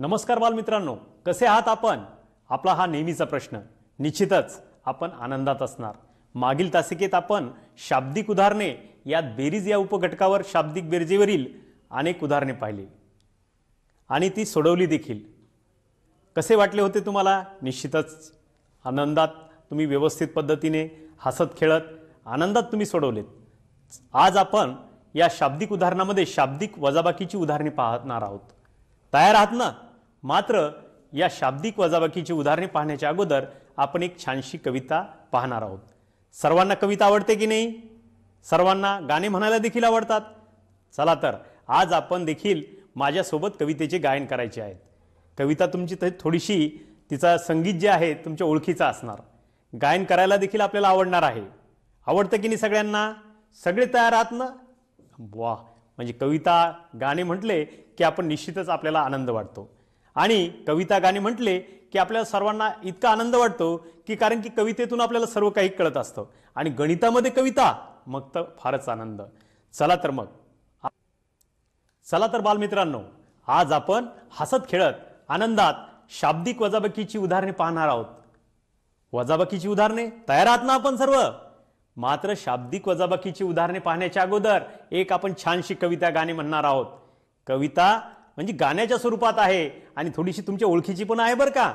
नमस्कार बालमित्रांनो, कसे आहात आपण? आपला हा नेहमीचा प्रश्न. निश्चितच आपण आनंदात असणार. मागील तासिकेत आपण शाब्दिक उदाहरणे यात बेरीज या उपघटकावर शाब्दिक बेरजेवरील अनेक उदाहरणे पाहिली आणि ती सोडवली देखील. कसे वाटले होते तुम्हाला? निश्चितच आनंदात तुम्ही व्यवस्थित पद्धतीने हसत खेळत आनंदात तुम्ही सोडवलेत. आज आपण या शाब्दिक उदाहरणामध्ये शाब्दिक वजाबाकीची उदाहरणे पाहणार आहोत. तयार आहात ना? मात्र या शाब्दिक वजाबाकीची उदाहरणे पाहण्याच्या अगोदर आपण एक छानशी कविता पाहणार आहोत. सर्वांना कविता आवडते की नाही? सर्वांना गाणे म्हणायला देखील आवडतात. चला तर आज आपण देखील माझ्यासोबत कवितेचे गायन करायचे आहेत. कविता तुमची थोडीशी तिचा संगीत जे आहे तुमच्या ओळखीचा असणार. गायन करायला देखील आपल्याला आवडणार आहे. आवडतं की नाही सगळ्यांना? सगळे तयार आहात ना? वा, म्हणजे कविता गाणे म्हटले की आपण निश्चितच आपल्याला आनंद वाटतो. आणि कविता गाणे म्हटले की आपल्याला सर्वांना इतका आनंद वाटतो की कारण की कवितेतून आपल्याला सर्व काही कळत असतं. आणि गणितामध्ये कविता, मग तर फारच आनंद. चला तर बालमित्रांनो, आज आपण हसत खेळत आनंदात शाब्दिक वजाबाकीची उदाहरणे पाहणार आहोत. वजाबाकीची उदाहरणे तयार आहात ना आपण सर्व? मात्र शाब्दिक वजाबाकीची उदाहरणे पाहण्याच्या अगोदर एक आपण छानशी कविता गाणे म्हणणार आहोत. कविता म्हणजे गाण्याच्या स्वरूपात आहे आणि थोडीशी तुमच्या ओळखीची पण आहे बरं का.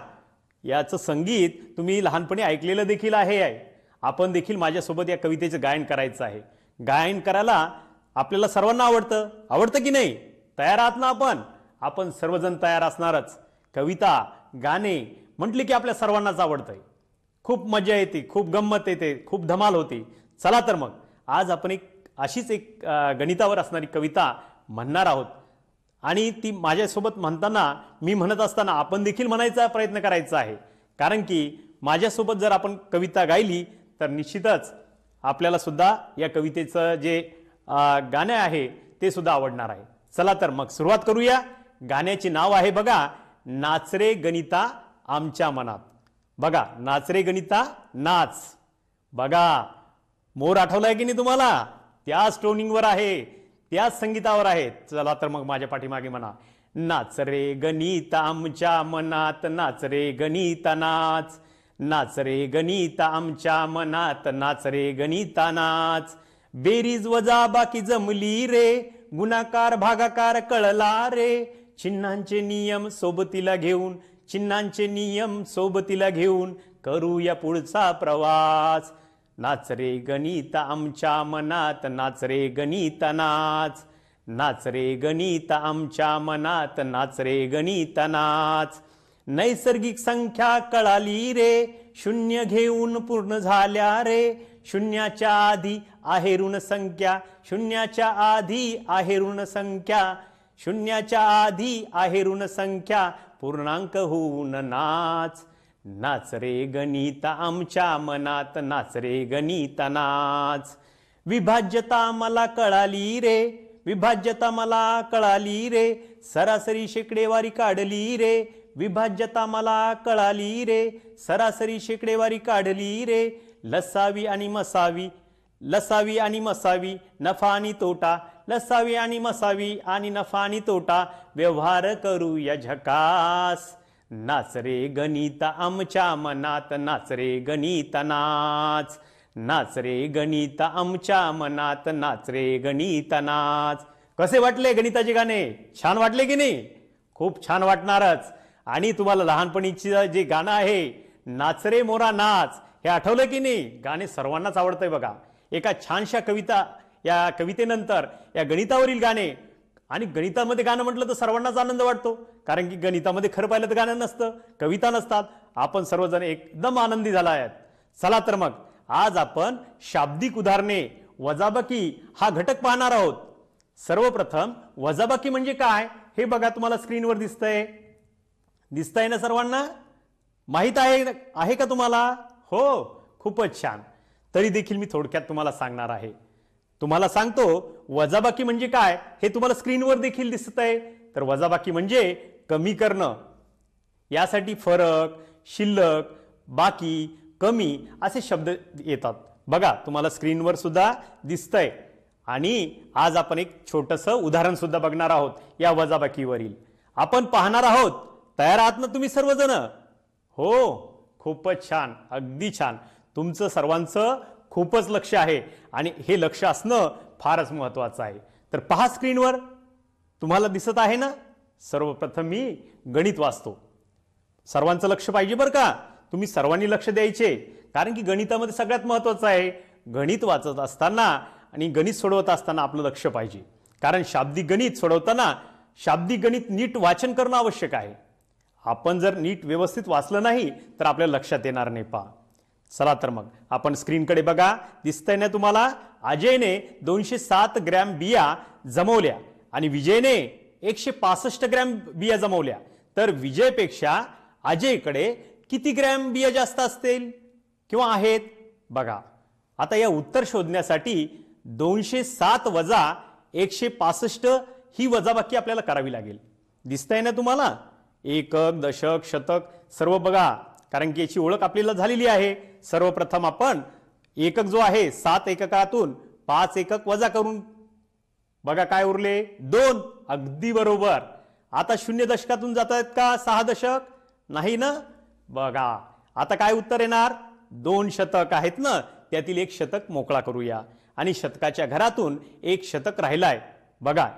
याचं संगीत तुम्ही लहानपणी ऐकलेलं देखील आहे. आपण देखील माझ्यासोबत या कवितेचं गायन करायचं आहे. गायन करायला आपल्याला सर्वांना आवडतं की नाही? तयार आहात ना आपण? आपण सर्वजण तयार असणारच. कविता गाणे म्हटले की आपल्या सर्वांनाच आवडतंय. खूप मजा येते, खूप गंमत येते, खूप धमाल होती. चला तर मग आज आपण अशीच एक गणितावर असणारी कविता म्हणणार आहोत. आणि ती माझ्यासोबत म्हणताना, मी म्हणत असताना आपण देखील म्हणायचा प्रयत्न करायचा आहे. कारण की माझ्यासोबत जर आपण कविता गायली तर निश्चितच आपल्याला सुद्धा या कवितेचं जे गाणं आहे ते सुद्धा आवडणार आहे. चला तर मग सुरुवात करूया. गाण्याचे नाव आहे बघा, नाच रे गणिता आमच्या मनात. बघा, नाच रे गणिता नाच. बघा, मोर आठवलाय की नाही तुम्हाला? त्याच टोनिंगवर आहे, त्याच संगीतावर आहे. चला तर मग माझ्या पाठीमागे म्हणा, नाच रे गणिता आमच्या मनात, नाच रे गणिता नाच. नाच रे गणिता आमच्या मनात, नाच रे गणिता नाच. बेरीज वजा बाकी जमली रे, गुणाकार भागाकार कळला रे. चिन्हांचे नियम सोबतीला घेऊन, चिन्हांचे नियम सोबतीला घेऊन करूया पुढचा प्रवास. नाच रे गणिता आमच्या मनात, नाच रे गणिता नाच. नाच रे गणिता आमच्या मनात, नाच रे गणिता नाच. नैसर्गिक संख्या कळाली रे, शून्य घेऊन पूर्ण झाल्या रे. शून्याच्या आधी आहे ऋण संख्या, शून्याच्या आधी आहे ऋण संख्या. शून्याच्या आधी आहे ऋण संख्या, पूर्णांक होऊन नाच. नाच रे गणिता आमच्या मनात, नाच रे गणिता नाच. विभाज्यता मला कळाली रे, विभाज्यता मला कळाली रे. सरासरी शेकडेवारी काढली रे. विभाज्यता मला कळाली रे, सरासरी शेकडेवारी काढली रे. लसावी आणि मसावी, लसावी आणि मसावी, नफा आणि तोटा. लसावी आणि मसावी आणि नफा आणि तोटा, व्यवहार करूया झकास. नाच रे गणिता आमच्या मनात, नाच रे गणिता नाच. नाच रे गणिता आमच्या मनात, नाच रे गणिता नाच. कसे वाटले गणिताचे गाणे? छान वाटले की नाही? खूप छान वाटणारच. आणि तुम्हाला लहानपणीचं जे गाणं आहे, नाच रे मोरा नाच, हे आठवलं की नाही? गाणे सर्वांनाच आवडतंय बघा. एका छानशा कविता, या कवितेनंतर या गणितावरील गाणे. आणि गणितामध्ये गाणं म्हटलं तर सर्वांनाच आनंद वाटतो. कारण की गणितामध्ये खरं पाहिलं तर गाणं नसतं, कविता नसतात. आपण सर्वजण एकदम आनंदी झाला आहेत. चला तर मग आज आपण शाब्दिक उदाहरणे, वजाबाकी हा घटक पाहणार आहोत. सर्वप्रथम वजाबाकी म्हणजे काय हे बघा, तुम्हाला स्क्रीनवर दिसतंय ना सर्वांना? माहित आहे का तुम्हाला? हो, खूपच छान. तरी देखील मी थोडक्यात तुम्हाला सांगणार आहे. तुम्हाला सांगतो वजाबाकी म्हणजे काय हे तुम्हाला स्क्रीनवर देखील दिसतंय. तर वजाबाकी म्हणजे कमी करणं. यासाठी फरक, शिल्लक, बाकी, कमी असे शब्द येतात. बघा, तुम्हाला स्क्रीनवर सुद्धा दिसतंय. आणि आज आपण एक छोटंसं उदाहरण सुद्धा बघणार आहोत या वजाबाकीवरील. आपण पाहणार आहोत तयार आहात ना तुम्ही सर्वजण? हो, खूपच छान, अगदी छान. तुमचं सर्वांचं खूपच लक्ष आहे आणि हे लक्ष असणं फारच महत्वाचं आहे. तर पहा स्क्रीनवर तुम्हाला दिसत आहे ना. सर्वप्रथम मी गणित वाचतो. सर्वांचं लक्ष पाहिजे बरं का. तुम्ही सर्वांनी लक्ष द्यायचे, कारण की गणितामध्ये सगळ्यात महत्वाचं आहे गणित वाचत असताना आणि गणित सोडवत असताना आपलं लक्ष पाहिजे. कारण शाब्दिक गणित सोडवताना शाब्दिक गणित नीट वाचन करणं आवश्यक आहे. आपण जर नीट व्यवस्थित वाचलं नाही तर आपल्या लक्षात येणार नाही. पहा चला तर मग आपण स्क्रीनकडे बघा. दिसतंय ना तुम्हाला? अजयने 207 ग्रॅम बिया जमवल्या आणि विजयने 165 ग्रॅम बिया जमवल्या. तर विजयपेक्षा अजयकडे किती ग्रॅम बिया जास्त असतील किंवा आहेत? बघा आता या उत्तर शोधण्यासाठी 207 वजा 165 ही वजाबाकी आपल्याला करावी लागेल. दिसतंय ना तुम्हाला? एकक, दशक, शतक सर्व बघा, कारण की याची ओळख आपल्याला झालेली आहे. सर्वप्रथम आपण एकक जो आहे 7 एककातून 5 एकक वजा करून बघा काय उरले? 2. अगदी बरोबर. आता 0 दशकातून जात आहेत का 6 दशक? नाही ना. बघा आता काय उत्तर येणार? 2 शतक आहेत ना, त्यातील 1 शतक मोकळा करूया आणि शतकाच्या घरातून 1 शतक राहिलाय. बघा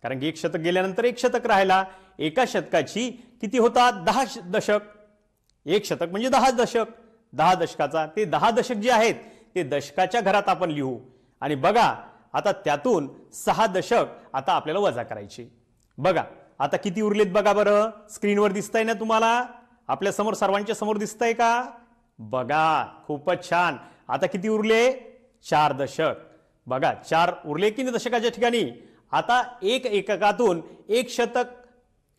कारण की 1 शतक गेल्यानंतर 1 शतक राहिला. एका शतकाची किती होतात? 10 दशक. 1 शतक म्हणजे 10 दशक. 10 दशकाचा ते 10 दशक जे आहेत ते दशकाच्या घरात आपण लिहू. आणि बघा आता त्यातून 6 दशक आता आपल्याला वजा करायचे. बघा आता किती उरलेत बघा बरं. स्क्रीनवर दिसतंय ना तुम्हाला? आपल्या समोर सर्वांच्या समोर दिसतंय का? बघा खूपच छान. आता किती उरले? 4 दशक. बघा 4 उरले की नाही दशकाच्या ठिकाणी. आता 1 एककातून 1 शतक,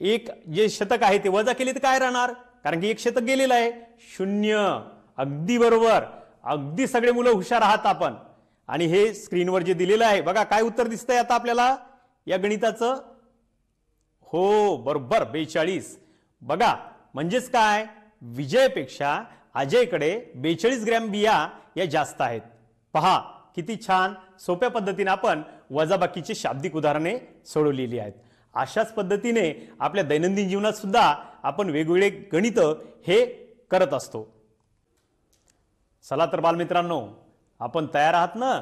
एक जे शतक आहे ते वजा केले तर काय राहणार? कारण की 1 शतक गेलेलं आहे. 0. अगदी बरोबर. अगदी सगळे मुलं हुशार आहात आपण. आणि हे स्क्रीनवर जे दिलेलं आहे बघा काय उत्तर दिसतंय आता आपल्याला या गणिताचं? हो बरोबर 42. बघा म्हणजेच काय? विजयपेक्षा अजयकडे 42 ग्रॅम बिया या जास्त आहेत. पहा किती छान सोप्या पद्धतीने आपण वजाबाकीची शाब्दिक उदाहरणे सोडवलेली आहेत. अशाच पद्धतीने आपल्या दैनंदिन जीवनात सुद्धा आपण वेगवेगळे गणित हे करत असतो. चला तर बालमित्रांनो आपण तयार आहात ना?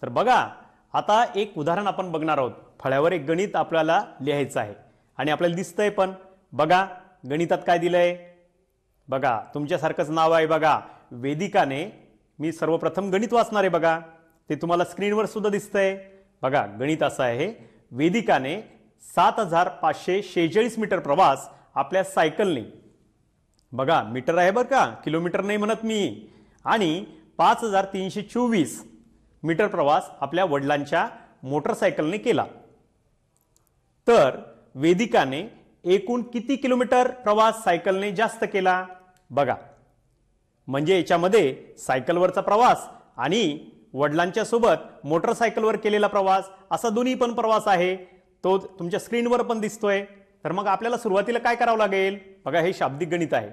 तर बघा आता एक उदाहरण आपण बघणार आहोत. फळ्यावर एक गणित आपल्याला लिहायचं आहे आणि आपल्याला दिसतंय पण. बघा गणितात काय दिलंय? बघा तुमच्यासारखंच नाव आहे बघा वेदिकाने. मी सर्वप्रथम गणित वाचणार आहे बघा. ते तुम्हाला स्क्रीनवर सुद्धा दिसतंय. बघा गणित असं आहे. वेदिकाने 7546 मीटर प्रवास आपल्या सायकलने, बघा मीटर आहे बरं का, किलोमीटर नाही म्हणत मी, आणि 5324 मीटर प्रवास आपल्या वडिलांच्या मोटरसायकलने केला. तर वेदिकाने एकूण किती किलोमीटर प्रवास सायकलने जास्त केला? बघा म्हणजे याच्यामध्ये सायकलवरचा प्रवास आणि वडिलांच्या सोबत मोटरसायकलवर केलेला प्रवास असा दोन्ही पण प्रवास आहे. तो तुमच्या स्क्रीनवर पण दिसतोय. तर मग आपल्याला सुरुवातीला काय करावं लागेल? बघा हे शाब्दिक गणित आहे.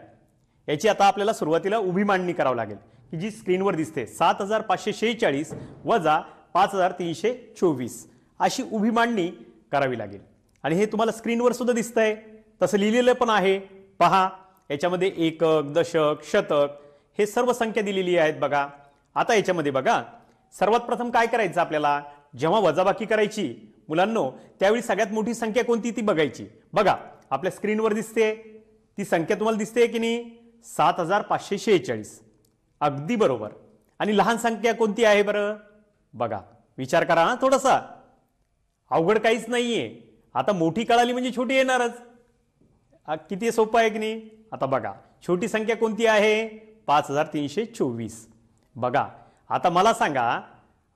याची आता आपल्याला सुरुवातीला उभी मांडणी करावी लागेल की जी स्क्रीनवर दिसते. 7546 वजा 5324 अशी उभी मांडणी करावी लागेल. आणि हे तुम्हाला स्क्रीनवर सुद्धा दिसतंय. तसं लिहिलेलं पण आहे. पहा याच्यामध्ये एकक, दशक, शतक हे सर्व संख्या दिलेली आहेत बघा. आता याच्यामध्ये बघा सर्वात प्रथम काय करायचं आपल्याला? जेव्हा वजाबाकी करायची मुलांनो त्यावेळी सगळ्यात मोठी संख्या कोणती ती बघायची. बघा आपल्या स्क्रीनवर दिसते ती संख्या तुम्हाला दिसते की नाही? 7546. अगदी बरोबर. आणि लहान संख्या कोणती आहे बरं? बघा विचार करा ना थोडासा. अवघड काहीच नाहीये. आता मोठी कळाली म्हणजे छोटी येणारच. किती सोपं आहे की नाही? आता बघा छोटी संख्या कोणती आहे? 5324. बघा आता मला सांगा,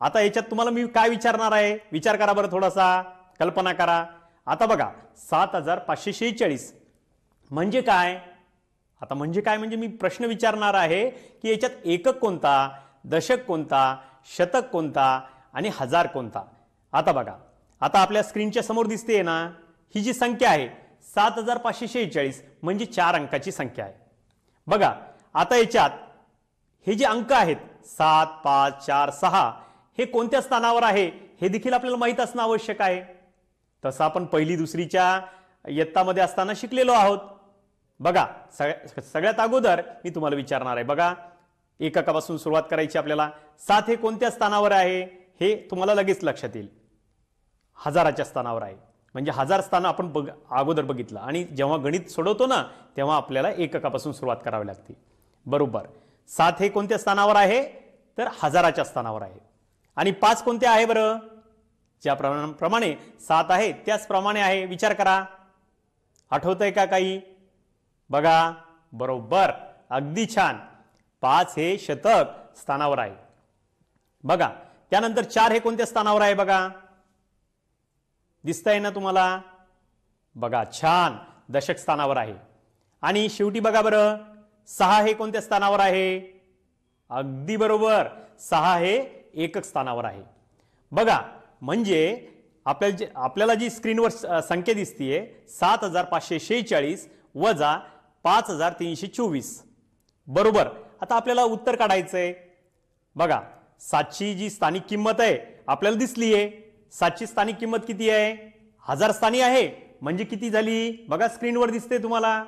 आता याच्यात तुम्हाला मी काय विचारणार आहे? विचार करा बरं थोडासा, कल्पना करा. आता बघा 7546 म्हणजे काय? आता म्हणजे काय म्हणजे मी प्रश्न विचारणार आहे की याच्यात एकक कोणता, दशक कोणता, शतक कोणता आणि हजार कोणता? आता बघा आता आपल्या स्क्रीनच्या समोर दिसते ना ही जी संख्या आहे 7546 म्हणजे 4 अंकाची संख्या आहे. बघा आता याच्यात हे जे अंक आहेत 7, 5, 4, 6 हे कोणत्या स्थानावर आहे हे देखील आपल्याला माहित असणं आवश्यक आहे. तसं आपण पहिली दुसरीच्या इयत्तामध्ये असताना शिकलेलो आहोत. बघा सगळ्यात अगोदर मी तुम्हाला विचारणार आहे, बघा एककापासून सुरुवात करायची आपल्याला. 7 हे कोणत्या स्थानावर आहे हे तुम्हाला लगेच लक्षात येईल. हजाराच्या स्थानावर आहे, म्हणजे 1000 स्थान आपण अगोदर बघितलं. आणि जेव्हा गणित सोडवतो ना तेव्हा आपल्याला एककापासून सुरुवात करावी लागते. बरोबर. 7 हे कोणत्या स्थानावर आहे तर हजाराच्या स्थानावर आहे. आणि 5 कोणते आहे बरं? ज्या प्रमाणे 7 आहे त्याचप्रमाणे आहे. विचार करा, आठवतंय का काही? बघा, बरोबर, अगदी छान. 5 हे शतक स्थानावर आहे. बघा त्यानंतर 4 हे कोणत्या स्थानावर आहे? बघा दिसतंय ना तुम्हाला? बघा छान, दशक स्थानावर आहे. आणि शेवटी बघा बरं 6 हे कोणत्या स्थानावर आहे? अगदी बरोबर, 6 हे एकक स्थानावर आहे. बघा म्हणजे आपल्याला जी स्क्रीनवर संख्या दिसतीये 7546 वजा 5324. बरोबर. आता आपल्याला उत्तर काढायचंय. बघा 7ची जी स्थानिक किंमत आहे आपल्याला दिसलीये. 7ची स्थानिक किंमत किती आहे? 1000 स्थानी आहे, म्हणजे किती झाली? बघा स्क्रीनवर दिसते तुम्हाला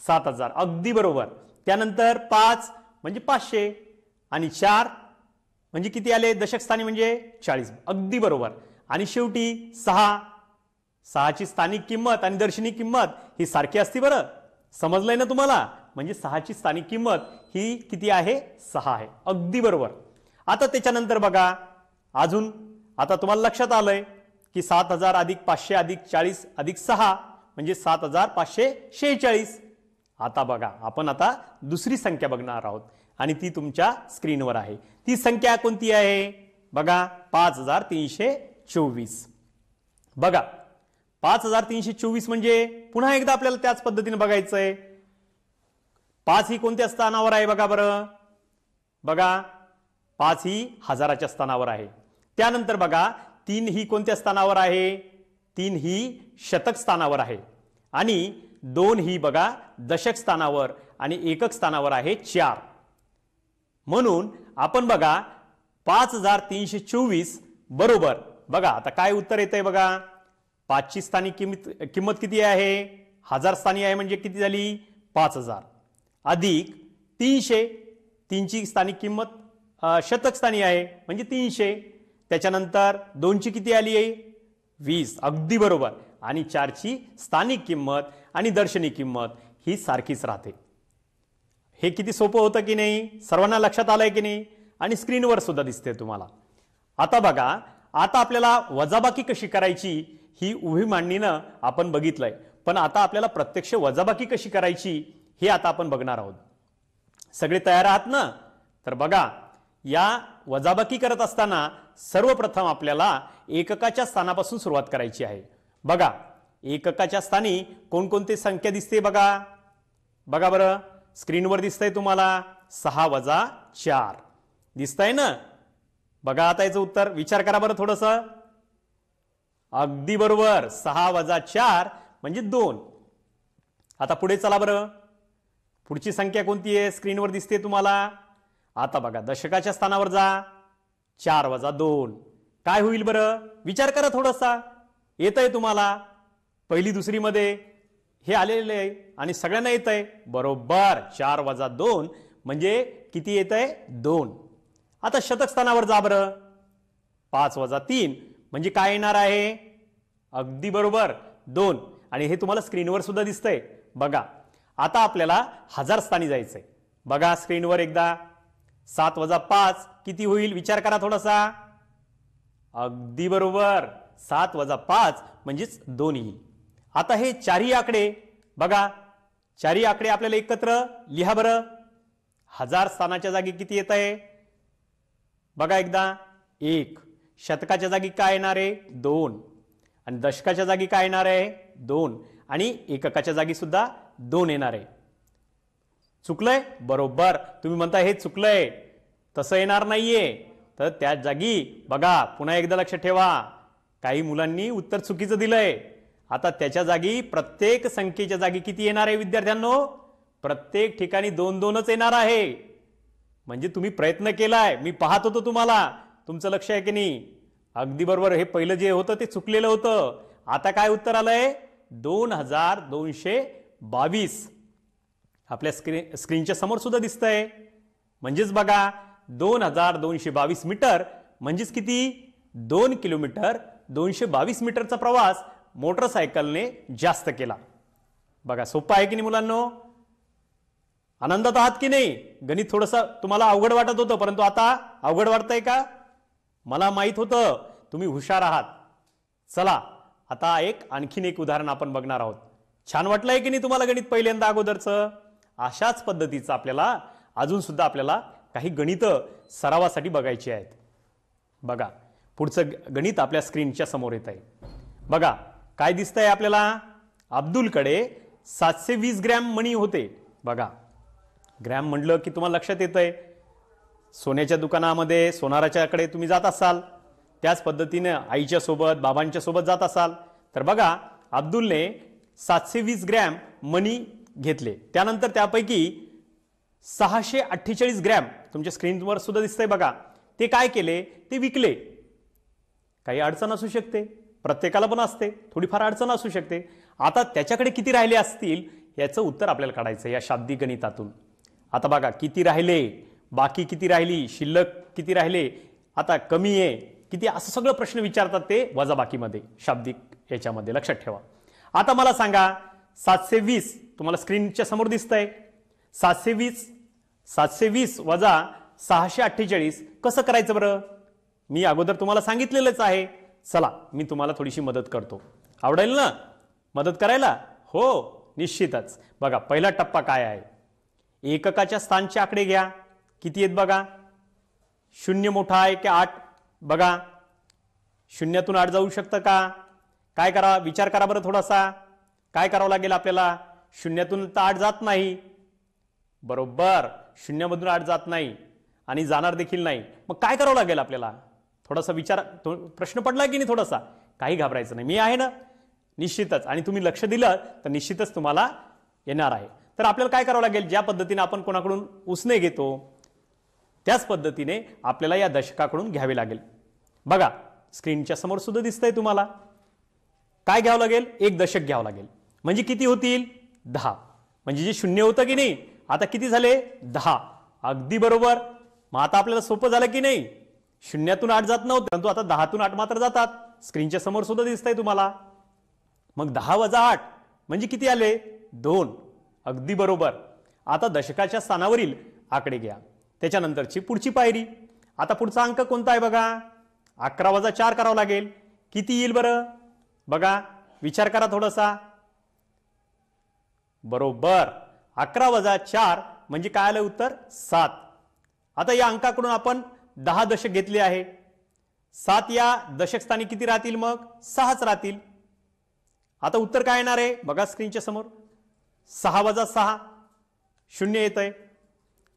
7000. अगदी बरोबर. त्यानंतर 5 म्हणजे 500 आणि 4 म्हणजे किती आले दशक स्थानी? म्हणजे 40. अगदी बरोबर. आणि शेवटी 6ची स्थानिक किंमत आणि दर्शनी किंमत ही सारखी असते. बरं समजलंय ना तुम्हाला? म्हणजे 6ची स्थानिक किंमत ही किती आहे? 6 आहे. अगदी बरोबर. आता त्याच्यानंतर बघा अजून आता तुम्हाला लक्षात आलंय की 7000 अधिक 500 अधिक 40 अधिक 6 म्हणजे 7546. आता बघा आपण आता दुसरी संख्या बघणार आहोत आणि ती तुमच्या स्क्रीनवर आहे. ती संख्या कोणती आहे? बघा 5324. बघा 5324 म्हणजे पुन्हा एकदा आपल्याला त्याच पद्धतीने बघायचंय. 5 ही कोणत्या स्थानावर आहे? बघा बरं. बघा 5 ही हजाराच्या स्थानावर आहे. त्यानंतर बघा 3 ही कोणत्या स्थानावर आहे? 3 ही शतक स्थानावर आहे. आणि 2 ही बघा दशक स्थानावर आणि एकक स्थानावर आहे 4. म्हणून आपण बघा 5324 बरोबर. बघा आता काय उत्तर येतंय? बघा 5ची स्थानिक किंमत किती आहे? 1000 स्थानी आहे, म्हणजे किती झाली? 5000 अधिक 300. 3ची स्थानिक किंमत शतक स्थानी आहे म्हणजे 300. त्याच्यानंतर 2ची किती आली आहे? 20. अगदी बरोबर. आणि 4ची स्थानिक किंमत आणि दर्शनी किंमत ही सारखीच राहते. हे किती सोपं होतं की नाही? सर्वांना लक्षात आलंय की नाही? आणि स्क्रीनवर सुद्धा दिसते तुम्हाला. आता बघा आता आपल्याला वजाबाकी कशी करायची ही उभी मांडणीनं आपण बघितलंय. पण आता आपल्याला प्रत्यक्ष वजाबाकी कशी करायची हे आता आपण बघणार आहोत. सगळे तयार आहात ना? तर बघा या वजाबाकी करत असताना सर्वप्रथम आपल्याला एककाच्या स्थानापासून सुरुवात करायची आहे. बघा एककाच्या स्थानी कोणकोणती संख्या दिसते? बघा बघा बरं स्क्रीनवर दिसतंय तुम्हाला 6 वजा 4 दिसतंय ना? बघा आता याचं उत्तर विचार करा बरं थोडस. अगदी बरोबर 6 वजा 4 म्हणजे 2. आता पुढे चला बरं. पुढची संख्या कोणती आहे? स्क्रीनवर दिसते तुम्हाला. आता बघा दशकाच्या स्थानावर जा. 4 वजा 2 काय होईल बरं? विचार करा थोडासा. येतंय तुम्हाला पहिली दुसरी मध्ये हे आलेले आहे आणि सगळ्यांना येतंय. बरोबर 4 वजा 2 म्हणजे किती येतंय? 2. आता शतक स्थानावर जा बरं. 5 वजा 3 म्हणजे काय येणार आहे? अगदी बरोबर 2. आणि हे तुम्हाला स्क्रीनवर सुद्धा दिसतंय. बघा आता आपल्याला 1000 स्थानी जायचंय. बघा स्क्रीनवर एकदा 7 वजा 5 किती होईल? विचार करा थोडासा. अगदी बरोबर 7 वजा 5 म्हणजेच 2 येईल. आता हे चारही आकडे बघा, चारही आकडे आपल्याला एकत्र लिहा बरं. 1000 स्थानाच्या जागी किती येत आहे? बघा एकदा 1. शतकाच्या जागी काय येणार आहे? 2. आणि दशकाच्या जागी काय येणार आहे? 2. आणि एककाच्या जागी सुद्धा 2 येणार आहे. चुकलंय? बरोबर. तुम्ही म्हणता हे चुकलंय, तसं येणार नाहीये. तर त्या जागी बघा पुन्हा एकदा लक्ष ठेवा. काही मुलांनी उत्तर चुकीचं दिलंय. आता त्याच्या जागी प्रत्येक संख्येच्या जागी किती येणार आहे विद्यार्थ्यांनो? प्रत्येक ठिकाणी 2-2च येणार आहे. म्हणजे तुम्ही प्रयत्न केलाय, मी पाहत होतो तुम्हाला. तुमचं लक्ष आहे की नाही? अगदी बरोबर. हे पहिलं जे होतं ते चुकलेलं होतं. आता काय उत्तर आलंय? 2222. आपल्या स्क्रीनच्या समोर सुद्धा दिसतंय. म्हणजेच बघा 2222 मीटर म्हणजेच किती 2 किलोमीटर 222 मीटरचा प्रवास मोटरसायकलने जास्त केला. बघा सोपं आहे की नाही मुलांनो? आनंदात आहात की नाही? गणित थोडंसं तुम्हाला अवघड वाटत होतं, परंतु आता अवघड वाटतंय का? मला माहित होतं तुम्ही हुशार आहात. चला आता आणखीन एक उदाहरण आपण बघणार आहोत. छान वाटलंय की नाही तुम्हाला गणित पहिल्यांदा अगोदरचं? अशाच पद्धतीचं आपल्याला अजून सुद्धा आपल्याला काही गणित सरावासाठी बघायची आहेत. बघा पुढचं गणित आपल्या स्क्रीनच्या समोर येत आहे. बघा काय दिसतंय आपल्याला? अब्दुलकडे 720 ग्रॅम मणी होते. बघा ग्रॅम म्हटलं की तुम्हाला लक्षात येतंय सोन्याच्या दुकानामध्ये सोनाराच्याकडे तुम्ही जात असाल, त्याच पद्धतीने आईच्या सोबत बाबांच्या सोबत जात असाल. तर बघा अब्दुलने 720 ग्रॅम मणी घेतले. त्यानंतर त्यापैकी 648 ग्रॅम तुमच्या स्क्रीनवर सुद्धा दिसतंय बघा, ते काय केले? ते विकले. काही अडचण असू शकते, प्रत्येकाला पण असते, थोडीफार अडचण असू शकते. आता त्याच्याकडे किती राहिले असतील याचं उत्तर आपल्याला काढायचं या शाब्दिक गणितातून. आता बघा किती राहिले, बाकी किती राहिली, शिल्लक किती राहिले, आता कमी आहे किती, असं सगळं प्रश्न विचारतात ते वजाबाकीमध्ये शाब्दिक याच्यामध्ये. लक्षात ठेवा. आता मला सांगा 720 तुम्हाला स्क्रीनच्या समोर दिसतंय. 720 वजा 648 कसं करायचं बरं? मी अगोदर तुम्हाला सांगितलेलंच आहे. चला मी तुम्हाला थोडीशी मदत करतो. आवडेल ना मदत करायला? हो निश्चितच. बघा पहिला टप्पा काय आहे? एककाच्या स्थानचे आकडे घ्या. किती आहेत बघा? 0 मोठा आहे की 8? बघा शून्यातून 8 जाऊ शकतं का? काय करा, विचार करा बरं थोडासा. काय करावं लागेल आपल्याला? शून्यातून तर 8 जात नाही. बरोबर, शून्यामधून 8 जात नाही आणि जाणार देखील नाही. मग काय करावं लागेल आपल्याला? थोडासा विचार, प्रश्न पडला की नाही थोडासा? काही घाबरायचं नाही, मी आहे ना निश्चितच. आणि तुम्ही लक्ष दिलं तर निश्चितच तुम्हाला येणार आहे. तर आपल्याला काय करावं लागेल? ज्या पद्धतीने आपण कोणाकडून उसने घेतो त्याच पद्धतीने आपल्याला या दशकाकडून घ्यावे लागेल. बघा स्क्रीनच्या समोर सुद्धा दिसतंय तुम्हाला. काय घ्यावं लागेल? एक दशक घ्यावं लागेल. म्हणजे किती होतील? 10. म्हणजे जे शून्य होतं की नाही आता किती झाले? 10. अगदी बरोबर. मग आता आपल्याला सोपं झालं की नाही? शून्यातून 8 जात नव्हतं, परंतु आता 10तून 8 मात्र जातात. स्क्रीनच्या समोर सुद्धा दिसतंय तुम्हाला. मग 10 वजा 8 म्हणजे किती आले? 2. अगदी बरोबर. आता दशकाच्या स्थानावरील आकडे घ्या. त्याच्यानंतरची पुढची पायरी. आता पुढचा अंक कोणता आहे बघा? 11 वजा 4 करावं लागेल. किती येईल बरं? बघा विचार करा थोडासा. बरोबर, 11 वजा 4 म्हणजे काय आलं उत्तर? 7. आता या अंकाकडून आपण 10 दशक घेतले आहे. 7 या दशक स्थानी किती राहतील? मग 6च राहतील. आता उत्तर काय येणार आहे? बघा स्क्रीनच्या समोर. 6 वजा 6 0 येत आहे.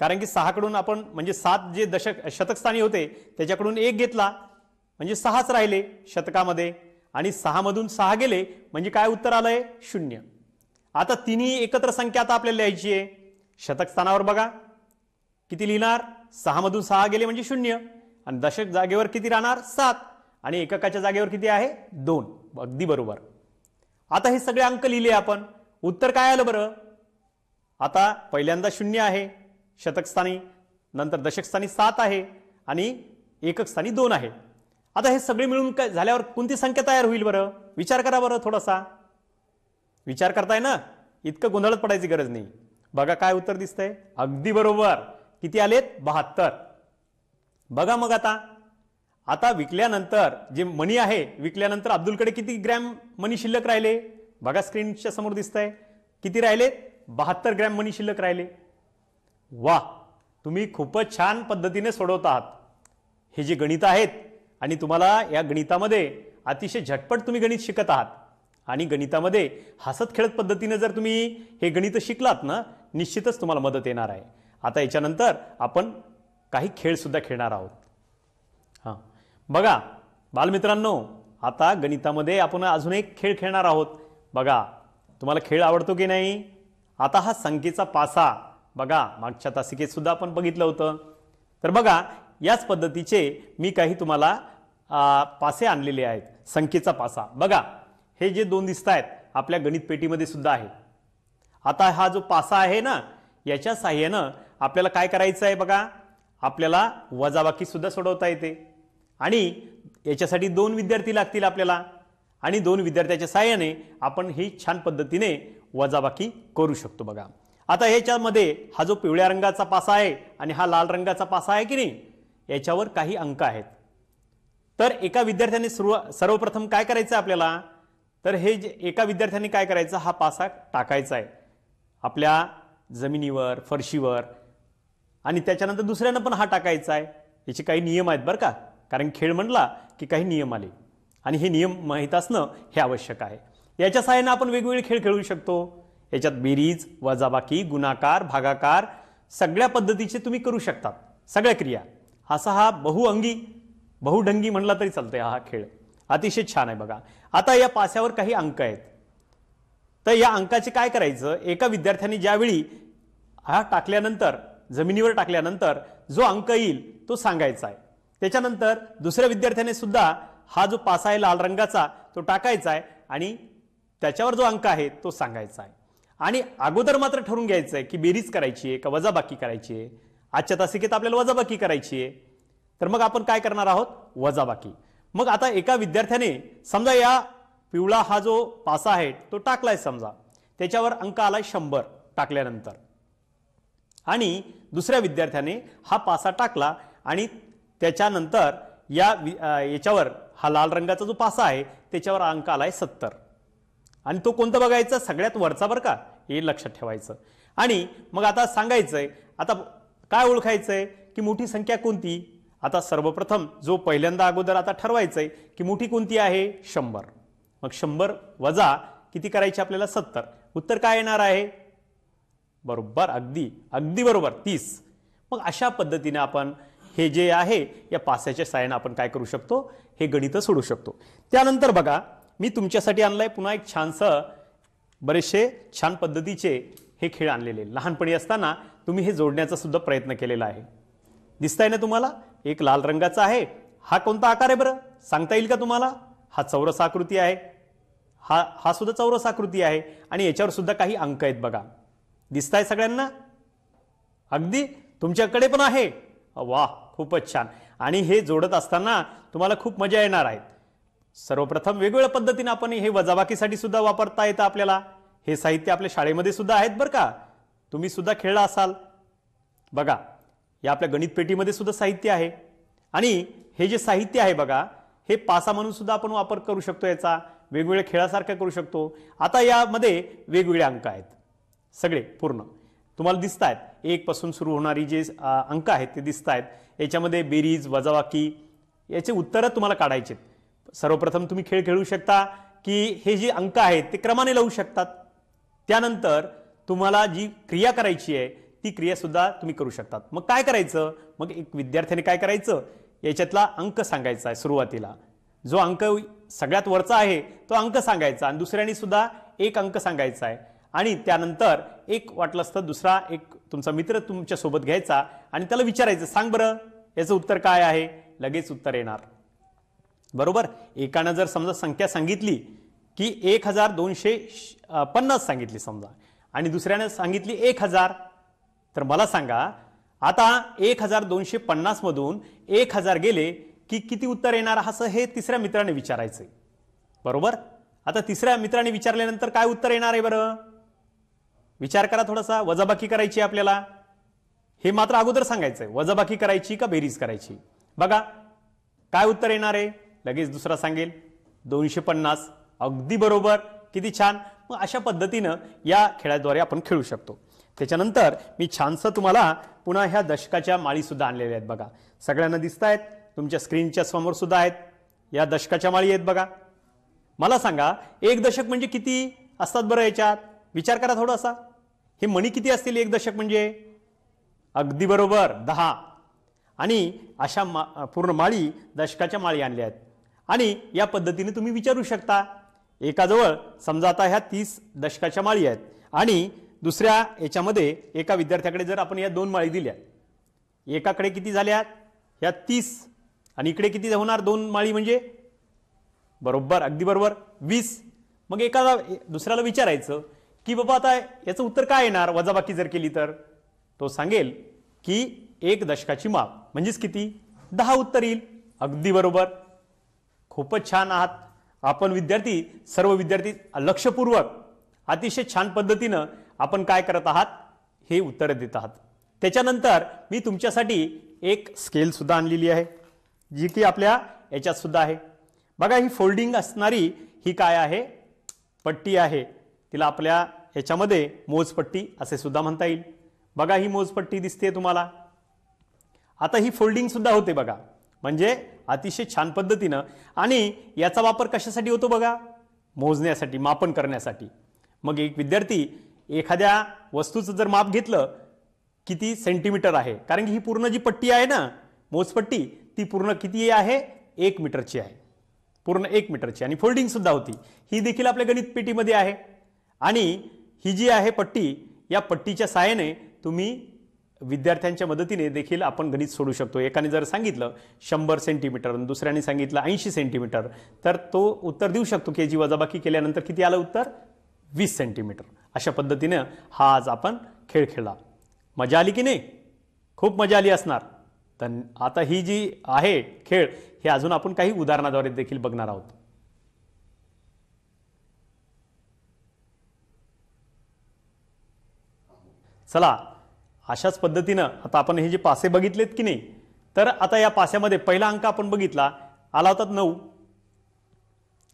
कारण की 6 कडून आपण म्हणजे 7 जे दशक शतक स्थानी होते त्याच्याकडून 1 घेतला म्हणजे 6च राहिले शतकामध्ये. आणि 6 मधून 6 गेले म्हणजे काय उत्तर आलंय? 0. आता तिन्ही एकत्र संख्या आता आपल्याला लिहायची आहे. शतक स्थानावर बघा किती लिहिणार? 6 मधून 6 गेले म्हणजे 0. आणि दशक जागेवर किती राहणार? 7. आणि एककाच्या जागेवर किती आहे? 2. अगदी बरोबर. आता हे सगळे अंक लिहिले आपण. उत्तर काय आलं बरं? आता पहिल्यांदा 0 आहे शतक स्थानी, नंतर दशक स्थानी 7 आहे आणि एकक स्थानी 2 आहे. आता हे सगळे मिळून काय झाल्यावर कोणती संख्या तयार होईल बरं? विचार करा बरं थोडासा. विचार करताय ना? इतकं गोंधळात पडायची गरज नाही. बघा काय उत्तर दिसतंय? अगदी बरोबर. किती आलेत? 72. बघा मग आता विकल्यानंतर जे मनी आहे, विकल्यानंतर अब्दुलकडे किती ग्रॅम मनी शिल्लक राहिले? बघा स्क्रीनच्या समोर दिसतंय. किती राहिलेत? 72 ग्रॅम मनी शिल्लक राहिले. वा, तुम्ही खूपच छान पद्धतीने सोडवत आहात हे जे गणित आहेत. आणि तुम्हाला या गणितामध्ये अतिशय झटपट तुम्ही गणित शिकत आहात. आणि गणितामध्ये हसत खेळत पद्धतीने जर तुम्ही हे गणित शिकलात ना, निश्चितच तुम्हाला मदत येणार आहे. आता याच्यानंतर आपण काही खेळ सुद्धा खेळणार आहोत. हां बघा बालमित्रांनो, आता गणितामध्ये आपण अजून एक खेळ खेळणार आहोत. बघा तुम्हाला खेळ आवडतो की नाही? आता हा संख्येचा पासा. बघा मागच्या तासिकेत सुद्धा आपण बघितलं होतं. तर बघा याच पद्धतीचे मी काही तुम्हाला पासे आणलेले आहेत. संख्येचा पासा. बघा हे जे 2 दिसत आहेत आपल्या गणित पेटीमध्ये सुद्धा आहे. आता हा जो पासा आहे ना, याच्या साहाय्यानं आपल्याला काय करायचं आहे बघा, आपल्याला वजाबाकी सुद्धा सोडवता येते आणि याच्यासाठी 2 विद्यार्थी लागतील आपल्याला आणि 2 विद्यार्थ्याच्या साहाय्याने आपण ही छान पद्धतीने वजाबाकी करू शकतो बघा। आता ह्याच्यामध्ये हा जो पिवळ्या रंगाचा पासा आहे आणि हा लाल रंगाचा पासा आहे की नाही, याच्यावर काही अंक आहेत। तर एका विद्यार्थ्याने सर्वप्रथम काय करायचं आपल्याला, तर हे जे एका विद्यार्थ्याने काय करायचं, हा पासा टाकायचा आहे आपल्या जमिनीवर, फरशीवर आणि त्याच्यानंतर दुसऱ्यानं पण हा टाकायचा आहे। याचे काही नियम आहेत बरं का, कारण खेळ म्हणला की काही नियम आले आणि हे नियम माहीत असणं हे आवश्यक आहे। याच्या सहाय्याने आपण वेगवेगळे खेळ खेळू शकतो। याच्यात बेरीज, वजाबाकी, गुणाकार, भागाकार सगळ्या पद्धतीचे तुम्ही करू शकतात, सगळ्या क्रिया। असा हा बहुढंगी म्हणला तरी चालतंय हा खेळ, अतिशय छान आहे बघा। आता या पास्यावर काही अंक आहेत, तर या अंकाचे काय करायचं, एका विद्यार्थ्याने ज्यावेळी हा टाकल्यानंतर जमिनीवर टाकल्यानंतर जो अंक येईल तो सांगायचा आहे। त्याच्यानंतर दुसऱ्या विद्यार्थ्याने सुद्धा हा जो पासा आहे लाल रंगाचा तो टाकायचा आहे आणि त्याच्यावर जो अंक आहे तो सांगायचा आहे। आणि अगोदर मात्र ठरवून घ्यायचं आहे की बेरीज करायची आहे का वजाबाकी करायची आहे। आजच्या तासिकेत आपल्याला वजाबाकी करायची आहे, तर मग आपण काय करणार आहोत, वजाबाकी। मग आता एका विद्यार्थ्याने समजा या पिवळा हा जो पासा आहे तो टाकलाय, समजा त्याच्यावर अंक आलाय 100 टाकल्यानंतर, आणि दुसऱ्या विद्यार्थ्याने हा पासा टाकला आणि त्याच्यानंतर याच्यावर हा लाल रंगाचा जो पासा आहे त्याच्यावर अंक आलाय 70, आणि तो कोणता बघायचा, सगळ्यात वरचा बरं का, हे लक्षात ठेवायचं। आणि मग आता सांगायचंय, आता काय ओळखायचंय की मोठी संख्या कोणती। आता सर्वप्रथम जो पहिल्यांदा अगोदर आता ठरवायचंय की मोठी कोणती आहे, 100। मग 100 वजा किती करायचे आपल्याला, 70। उत्तर काय येणार आहे, बरोबर, अगदी बरोबर 30। मग अशा पद्धतीने आपण हे जे आहे या पास्याच्या साहाय्याने आपण काय करू शकतो, हे गणित सोडू शकतो। त्यानंतर बघा, मी तुमच्यासाठी आणलाय पुन्हा एक छानसं, बरेचसे छान पद्धतीचे हे खेळ आणलेले। लहानपणी असताना तुम्ही हे जोडण्याचा सुद्धा प्रयत्न केलेला आहे, दिसताय ना तुम्हाला। एक लाल रंगाचा आहे, हा कोणता आकार आहे बरं, सांगता येईल का तुम्हाला। हा चौरस आकृती आहे, हा सुद्धा चौरस आकृती आहे आणि याच्यावर सुद्धा काही अंक आहेत बघा, दिसताय सगळ्यांना, अगदी तुमच्याकडे पण आहे, वाह खूपच छान। आणि हे जोडत असताना तुम्हाला खूप मजा येणार आहे। सर्वप्रथम वेगवेगळ्या पद्धतीने आपण हे वजाबाकीसाठी सुद्धा वापरता येतं आपल्याला। हे साहित्य आपल्या शाळेमध्ये सुद्धा आहेत बरं का, तुम्ही सुद्धा खेळला असाल बघा। या आपल्या गणित पेटीमध्ये सुद्धा साहित्य आहे आणि हे जे साहित्य आहे बघा, हे पासा म्हणून सुद्धा आपण वापर करू शकतो, याचा वेगवेगळ्या खेळासारखा करू शकतो। आता यामध्ये वेगवेगळे अंक आहेत, सगळे पूर्ण तुम्हाला दिसत आहेत, 1 पासून सुरू होणारी जे अंक आहेत ते दिसत आहेत। याच्यामध्ये बेरीज, वजाबाकी याचे उत्तर तुम्हाला काढायचे। सर्वप्रथम तुम्ही खेळ खेळू शकता की हे जे अंक आहेत ते क्रमाने लावू शकतात। त्यानंतर तुम्हाला जी क्रिया करायची आहे ती क्रिया सुद्धा तुम्ही करू शकतात। मग काय करायचं, मग एक विद्यार्थ्याने काय करायचं, याच्यातला अंक सांगायचा आहे सुरुवातीला, जो अंक सगळ्यात वरचा आहे तो अंक सांगायचा आणि दुसऱ्याने सुद्धा एक अंक सांगायचा आहे, आणि त्यानंतर एक वाटलं असतं दुसरा एक तुमचा मित्र तुमच्या सोबत घ्यायचा आणि त्याला विचारायचं, सांग बरं याचं उत्तर काय आहे, लगेच उत्तर येणार, बरोबर। एकानं जर समजा संख्या सांगितली की 1250 सांगितली समजा, आणि दुसऱ्याने सांगितली 1000, तर मला सांगा आता 1250 मधून 1000 गेले की किती उत्तर येणार, असं हे तिसऱ्या मित्राने विचारायचंय, बरोबर। आता तिसऱ्या मित्राने विचारल्यानंतर काय उत्तर येणार आहे बरं, विचार करा थोडासा। वजाबाकी करायची आपल्याला, हे मात्र अगोदर सांगायचंय, वजाबाकी करायची का बेरीज करायची। बघा काय उत्तर येणार आहे, लगेच दुसरा सांगेल 250, अगदी बरोबर, किती छान। मग अशा पद्धतीनं या खेळाद्वारे आपण खेळू शकतो। त्याच्यानंतर मी छानसं तुम्हाला पुन्हा ह्या दशकाच्या माळी सुद्धा आणलेल्या आहेत बघा, सगळ्यांना दिसत आहेत, तुमच्या स्क्रीनच्या समोर सुद्धा आहेत, या दशकाच्या माळी आहेत बघा। मला सांगा एक दशक म्हणजे किती असतात बरं, याच्यात विचार करा थोडासा, हे मणी किती असतील एक दशक म्हणजे, अगदी बरोबर 10। आणि अशा पूर्ण माळी दशकाच्या माळी आणल्या आहेत, आणि या पद्धतीने तुम्ही विचारू शकता। एकाजवळ समजा आता ह्या 30 दशकाच्या माळी आहेत आणि दुसऱ्या याच्यामध्ये एका विद्यार्थ्याकडे जर आपण या 2 माळी दिल्या, एकाकडे किती झाल्या ह्या 30 आणि इकडे किती होणार 2 माळी म्हणजे, बरोबर अगदी बरोबर 20। मग एकाला दुसऱ्याला विचारायचं की बाबा आता याचं उत्तर काय येणार वजाबाकी जर केली तर, तो सांगेल की 1 दशकाची माप म्हणजेच किती 10 उत्तर येईल. अगदी बरोबर. खूपच छान आहात आपण विद्यार्थी. सर्व विद्यार्थी लक्षपूर्वक अतिशय छान पद्धतीनं आपण काय करत आहात हे उत्तर देत आहात. त्याच्यानंतर मी तुमच्यासाठी एक स्केल सुद्धा आणलेली आहे जी की आपल्या याच्यात सुद्धा आहे. बघा ही फोल्डिंग असणारी ही काय आहे पट्टी आहे. तिला आपल्या याच्यामध्ये मोजपट्टी असे सुद्धा म्हणता येईल. बघा ही मोजपट्टी दिसते तुम्हाला. आता ही फोल्डिंग सुद्धा होते बघा म्हणजे अतिशय छान पद्धतीनं. आणि याचा वापर कशासाठी होतो बघा मोजण्यासाठी मापन करण्यासाठी. मग एक विद्यार्थी एखाद्या वस्तूचं जर माप घेतलं किती सेंटीमीटर आहे कारण की ही पूर्ण जी पट्टी आहे ना मोजपट्टी ती पूर्ण किती आहे 1 मीटरची आहे. पूर्ण 1 मीटरची. आणि फोल्डिंग सुद्धा होती. ही देखील आपल्या गणित पेटीमध्ये आहे. आणि ही जी आहे पट्टी या पट्टीच्या सहाय्याने तुम्ही विद्यार्थ्यांच्या मदतीने देखील आपण गणित सोडू शकतो. एकाने जर सांगितलं 100 सेंटीमीटर आणि दुसऱ्याने सांगितलं 80 सेंटीमीटर तर तो उत्तर देऊ शकतो की याची वजाबाकी केल्यानंतर किती आलं उत्तर 20 सेंटीमीटर. अशा पद्धतीने हा आज आपण खेळ खेळला. मजा आली की नाही. खूप मजा आली असणार. तर आता ही जी आहे खेळ हे अजून आपण काही उदाहरणाद्वारे देखील बघणार आहोत. चला अशाच पद्धतीनं आता आपण हे जे पासे बघितलेत की नाही तर आता या पास्यामध्ये पहिला अंक आपण बघितला आला होता 9.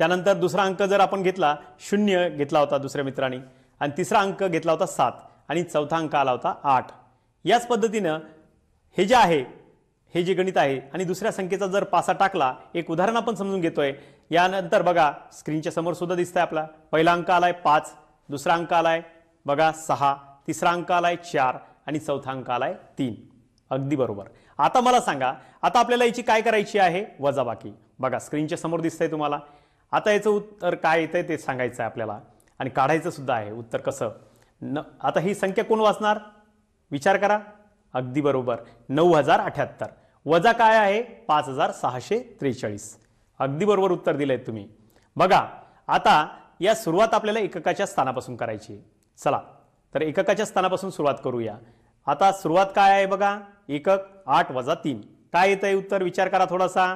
त्यानंतर दुसरा अंक जर आपण घेतला 0 घेतला होता दुसऱ्या मित्रांनी आणि तिसरा अंक घेतला होता 7 आणि चौथा अंक आला होता 8. याच पद्धतीनं हे जे आहे हे जे गणित आहे आणि दुसऱ्या संख्येचा जर पासा टाकला एक उदाहरण आपण समजून घेतोय. यानंतर बघा स्क्रीनच्या समोर सुद्धा दिसतंय आपला पहिला अंक आलाय 5 दुसरा अंक आलाय बघा 6 तिसरा अंक आलाय 4 आणि चौथा अंक आलाय 3. अगदी बरोबर. आता मला सांगा आता आपल्याला याची काय करायची आहे वजाबाकी. बघा स्क्रीनच्या समोर दिसतंय तुम्हाला. आता याचं उत्तर काय येतंय ते सांगायचं आहे आपल्याला आणि काढायचं सुद्धा आहे उत्तर कसं. आता ही संख्या कोण वाचणार विचार करा. अगदी बरोबर 9078 वजा काय आहे 5643. अगदी बरोबर उत्तर दिलंय तुम्ही. बघा आता या सुरुवात आपल्याला एककाच्या स्थानापासून करायची. चला तर एककाच्या स्थानापासून सुरुवात करूया. आता सुरुवात काय आहे बघा एकक 8 वजा 3 काय येतंय उत्तर विचार करा थोडासा.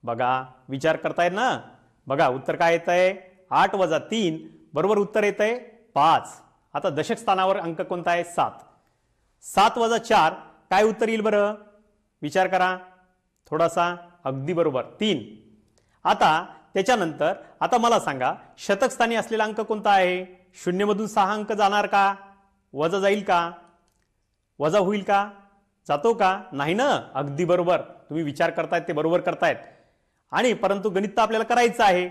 बघा विचार करतायत ना. बघा उत्तर काय येतंय 8 वजा 3 बरोबर उत्तर येतंय 5. आता दशक स्थानावर अंक कोणता आहे 7. 7 वजा 4 काय उत्तर येईल बरं विचार करा थोडासा. अगदी बरोबर 3. आता त्याच्यानंतर आता मला सांगा शतक स्थानी असलेला अंक कोणता आहे. 0 मधून 6 अंक जाणार का वजा जाईल का वजा होईल का जातो का नाही ना. अगदी बरोबर तुम्ही विचार करतायत ते बरोबर करतायत. आणि परंतु गणित तर आपल्याला करायचं आहे.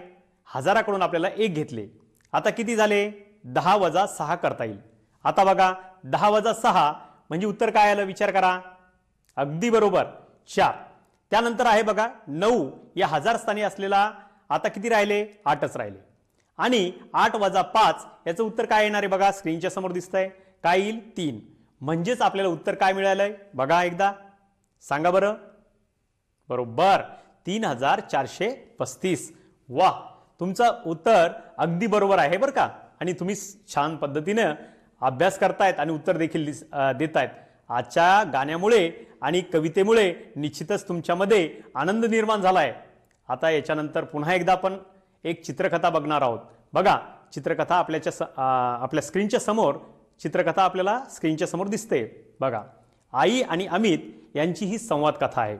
हजाराकडून आपल्याला 1 घेतले. आता किती झाले 10 वजा 6 करता येईल. आता बघा 10 वजा 6 म्हणजे उत्तर काय आलं विचार करा. अगदी बरोबर 4. त्यानंतर आहे बघा 9 या हजार स्थानी असलेला आता किती राहिले 8च राहिले. आणि 8 वजा 5 याचं उत्तर काय येणार आहे बघा स्क्रीनच्या समोर दिसतंय काय येईल 3. म्हणजेच आपल्याला उत्तर काय मिळालंय बघा एकदा सांगा बरं. बरोबर 3435. वा तुमचं उत्तर अगदी बरोबर आहे बरं का. आणि तुम्ही छान पद्धतीने अभ्यास करतायत आणि उत्तर देखील देतायत. आजच्या गाण्यामुळे आणि कवितेमुळे निश्चितच तुमच्यामध्ये आनंद निर्माण झालाय. आता याच्यानंतर पुन्हा एकदा आपण एक चित्रकथा बघणार आहोत. बघा चित्रकथा आपल्या स्क्रीनच्या समोर चित्रकथा आपल्याला स्क्रीनच्या समोर दिसते. बघा आई आणि अमित यांची ही संवाद कथा आहे.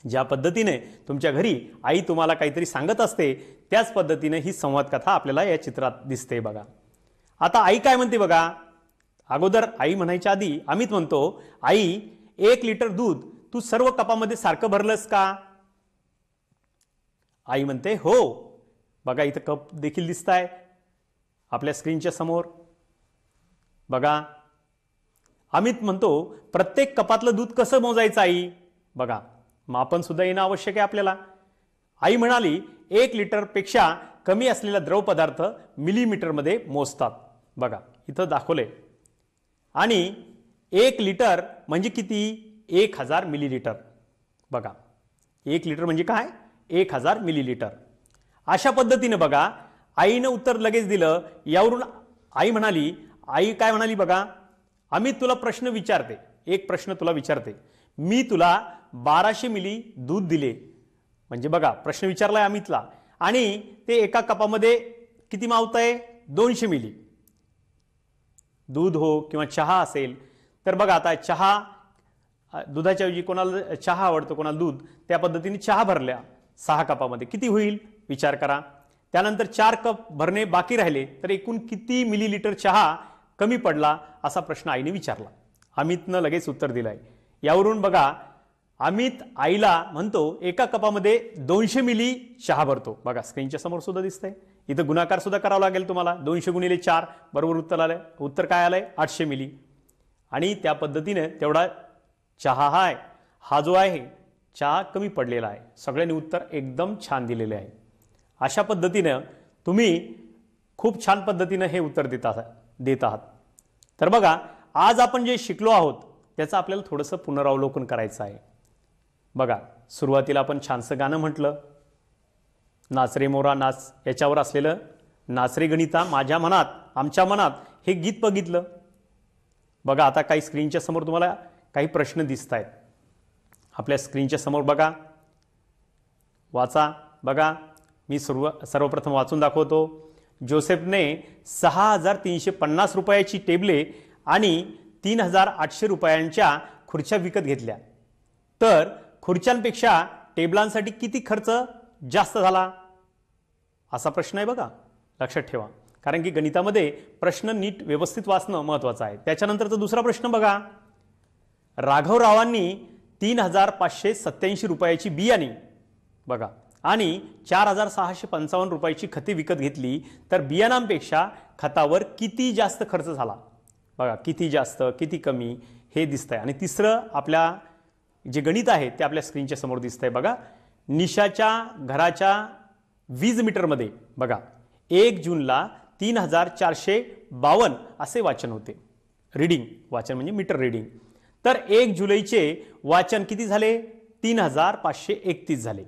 ज्या पद्धतीने तुमच्या घरी आई तुम्हाला काहीतरी सांगत असते त्याच पद्धतीने ही संवाद कथा आपल्याला या चित्रात दिसते. बघा आता आई काय म्हणते बघा. अगोदर आई म्हणायच्या आधी अमित म्हणतो आई 1 लिटर दूध तू सर्व कपामध्ये सारखं भरलंस का. आई म्हणते हो. बघा इथं कप देखील दिसताय आपल्या स्क्रीनच्या समोर. बघा अमित म्हणतो प्रत्येक कपातलं दूध कसं मोजायचं आई. बघा मापन सुद्धा येणं आवश्यक आहे आपल्याला. आई म्हणाली 1 लिटर पेक्षा कमी असलेला द्रव पदार्थ मिलीमीटरमध्ये मोजतात. बघा इथं दाखवले. आणि 1 लिटर म्हणजे किती 1000 मिलीलिटर. बघा 1 लिटर म्हणजे काय 1000 मिलीलिटर. अशा पद्धतीने बघा आईनं उत्तर लगेच दिलं. यावरून आई काय म्हणाली बघा अमित तुला प्रश्न विचारते, एक प्रश्न तुला विचारते, मी तुला 1200 मिली दूध दिले. म्हणजे बघा प्रश्न विचारलाय अमितला आणि ते एका कपामध्ये किती मावत आहे, 200 मिली दूध हो किंवा चहा असेल. तर बघा आता चहा, दुधाच्या ऐवजी कोणाला चहा आवडतो कोणाला दूध, त्या पद्धतीने चहा भरल्या 6 कपामध्ये किती होईल विचार करा. त्यानंतर 4 कप भरणे बाकी राहिले तर एकूण किती मिलीलिटर चहा कमी पडला असा प्रश्न आईने विचारला. अमितनं लगेच उत्तर दिलंय. यावरून बघा अमित आईला म्हणतो एका कपामध्ये 200 मिली चहा भरतो. बघा स्क्रीनच्या समोर सुद्धा दिसतंय. इथं गुणाकार सुद्धा करावा लागेल तुम्हाला. 200 गुणिले 4 बरोबर उत्तर आलंय. उत्तर काय आलंय 800 मिली. आणि त्या पद्धतीने तेवढा चहा हा जो आहे चहा कमी पडलेला आहे. सगळ्यांनी उत्तर एकदम छान दिलेले आहे. अशा पद्धतीनं तुम्ही खूप छान पद्धतीनं हे उत्तर देत आहात. तर बघा आज आपण जे शिकलो आहोत त्याचं आपल्याला थोडंसं पुनरावलोकन करायचं आहे. बघा सुरुवातीला आपण छानसं गाणं म्हटलं, नाच रे मोरा नाच, याच्यावर असलेलं नाच रे गणिता माझ्या मनात आमच्या मनात हे गीत बघितलं. बघा आता काही स्क्रीनच्या समोर तुम्हाला काही प्रश्न दिसत आहेत. आपल्या स्क्रीनच्या समोर बघा, वाचा. बघा मी सर्वप्रथम वाचून दाखवतो. जोसेफने 6350 रुपयाची टेबले आणि 3800 रुपयांच्या खुर्च्या विकत घेतल्या. तर खुर्च्यांपेक्षा टेबलांसाठी किती खर्च जास्त झाला असा प्रश्न आहे. बघा लक्षात ठेवा, कारण की गणितामध्ये प्रश्न नीट व्यवस्थित वाचणं महत्वाचं आहे. त्याच्यानंतरचा दुसरा प्रश्न बघा, राघवरावांनी 3587 रुपयाची बियाणे बघा आणि 4655 रुपयाची खते विकत घेतली, तर बियाणांपेक्षा खतावर किती जास्त खर्च झाला. बघा किती जास्त किती कमी हे दिसतंय. आणि तिसरं आपल्या जे गणित आहे ते आपल्या स्क्रीनच्या समोर दिसतंय. बघा निशाच्या घराच्या वीज मीटरमध्ये बघा 1 जूनला 3452 असे वाचन होते. रीडिंग, वाचन म्हणजे मीटर रीडिंग. तर 1 जुलैचे वाचन किती झाले 3531 झाले.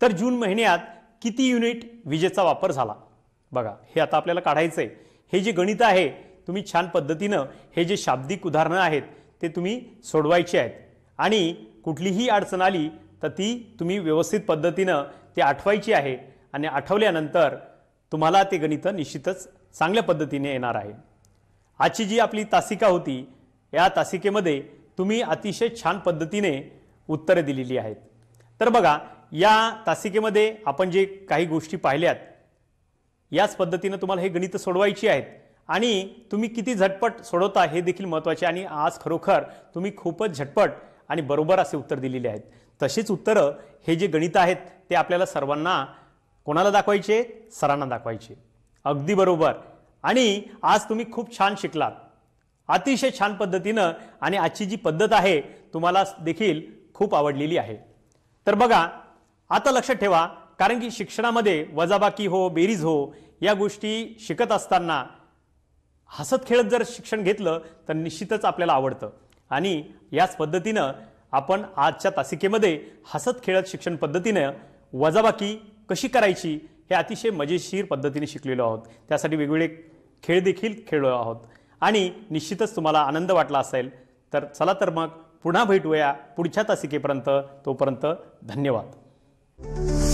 तर जून महिन्यात किती युनिट विजेचा वापर झाला. बघा हे आता आपल्याला काढायचंय. हे जे गणित आहे तुम्ही छान पद्धतीनं हे जे शाब्दिक उदाहरणं आहेत ते तुम्ही सोडवायची आहेत. आणि कुठलीही अडचण आली तर ती तुम्ही व्यवस्थित पद्धतीनं ते आठवायची आहे. आणि आठवल्यानंतर तुम्हाला ते गणित निश्चितच चांगल्या पद्धतीने येणार आहे. आजची जी आपली तासिका होती या तासिकेमध्ये तुम्ही अतिशय छान पद्धतीने उत्तरे दिलेली आहेत. तर बघा या तासिकेमध्ये आपण जे काही गोष्टी पाहिल्यात याच पद्धतीने तुम्हाला हे गणित सोडवायची आहेत. आणि तुम्ही किती झटपट सोडवता हे देखील महत्त्वाचे. आणि आज खरोखर तुम्ही खूपच झटपट आणि बरोबर असे उत्तर दिलेले आहेत. तसेच उत्तरं हे जे गणित आहेत ते आपल्याला सर्वांना कोणाला दाखवायचे, सरांना दाखवायचे. अगदी बरोबर. आणि आज तुम्ही खूप छान शिकलात अतिशय छान पद्धतीनं. आणि आजची जी पद्धत आहे तुम्हाला देखील खूप आवडलेली आहे. तर बघा आता लक्षात ठेवा, कारण की शिक्षणामध्ये वजाबाकी हो बेरीज हो या गोष्टी शिकत असताना हसत खेळत जर शिक्षण घेतलं तर निश्चितच आपल्याला आवडतं. आणि याच पद्धतीनं आपण आजच्या तासिकेमध्ये हसत खेळत शिक्षण पद्धतीनं वजाबाकी कशी करायची हे अतिशय मजेशीर पद्धतीने शिकलेलो आहोत. त्यासाठी वेगवेगळे खेळ देखील खेळलो आहोत. आणि निश्चितच तुम्हाला आनंद वाटला असेल. तर चला तर मग पुन्हा भेटूया पुढच्या तासिकेपर्यंत. तोपर्यंत धन्यवाद.